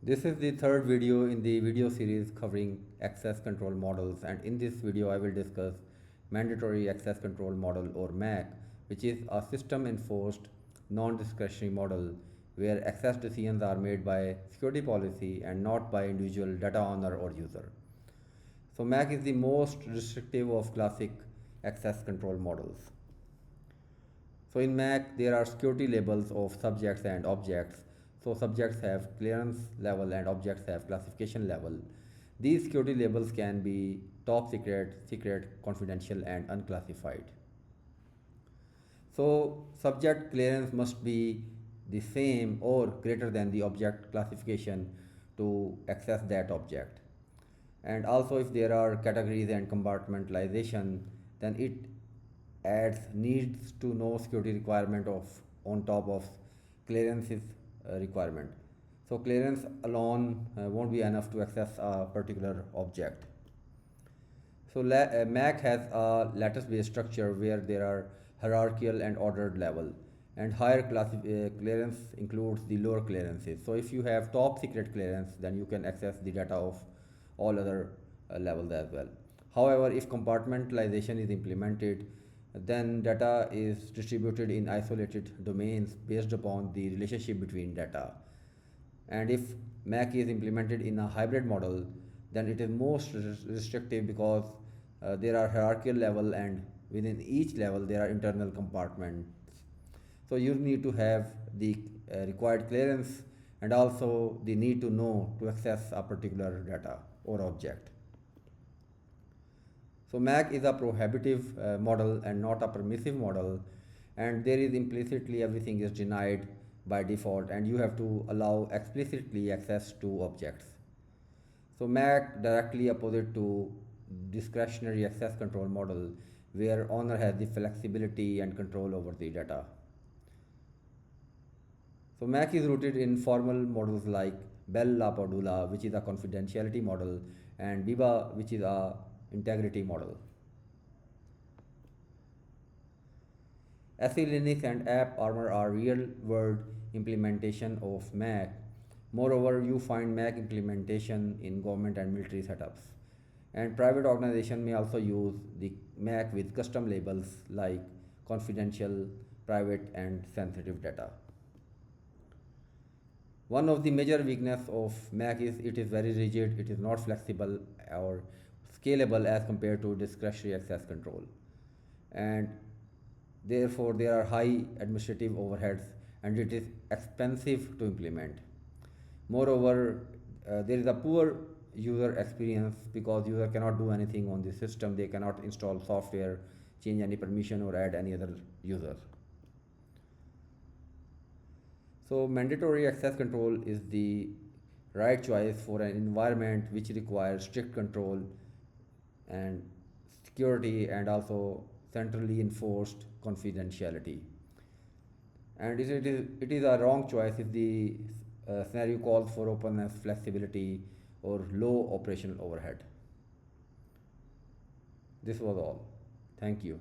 This is the third video in the video series covering access control models, and in this video I will discuss mandatory access control model or MAC, which is a system enforced non-discretionary model where access decisions are made by security policy and not by individual data owner or user. So MAC is the most restrictive of classic access control models. So in MAC there are security labels of subjects and objects. So subjects have clearance level and objects have classification level. These security labels can be top secret, secret, confidential and unclassified. So subject clearance must be the same or greater than the object classification to access that object. And also if there are categories and compartmentalization, then it adds needs to know security requirement of on top of clearances requirement. So clearance alone won't be enough to access a particular object. So MAC has a lattice-based structure where there are hierarchical and ordered level, and higher clearance includes the lower clearances. So if you have top secret clearance, then you can access the data of all other levels as well. However, if compartmentalization is implemented, then data is distributed in isolated domains based upon the relationship between data. And if MAC is implemented in a hybrid model, then it is most restrictive because there are hierarchical level, and within each level there are internal compartments. So you need to have the required clearance and also the need to know to access a particular data or object. So MAC is a prohibitive model and not a permissive model, and there is implicitly everything is denied by default, and you have to allow explicitly access to objects. So MAC directly opposite to discretionary access control model where owner has the flexibility and control over the data. So MAC is rooted in formal models like Bell-LaPadula, which is a confidentiality model, and Biba, which is a integrity model. SELinux and AppArmor are real-world implementation of MAC. Moreover, you find MAC implementation in government and military setups. And private organization may also use the MAC with custom labels like confidential, private and sensitive data. One of the major weaknesses of MAC is it is very rigid, it is not flexible or scalable as compared to discretionary access control, and therefore there are high administrative overheads and it is expensive to implement. Moreover, there is a poor user experience because user cannot do anything on the system. They cannot install software, change any permission or add any other user. So mandatory access control is the right choice for an environment which requires strict control and security and also centrally enforced confidentiality. And it is a wrong choice if the scenario calls for openness, flexibility or low operational overhead. This was all. Thank you.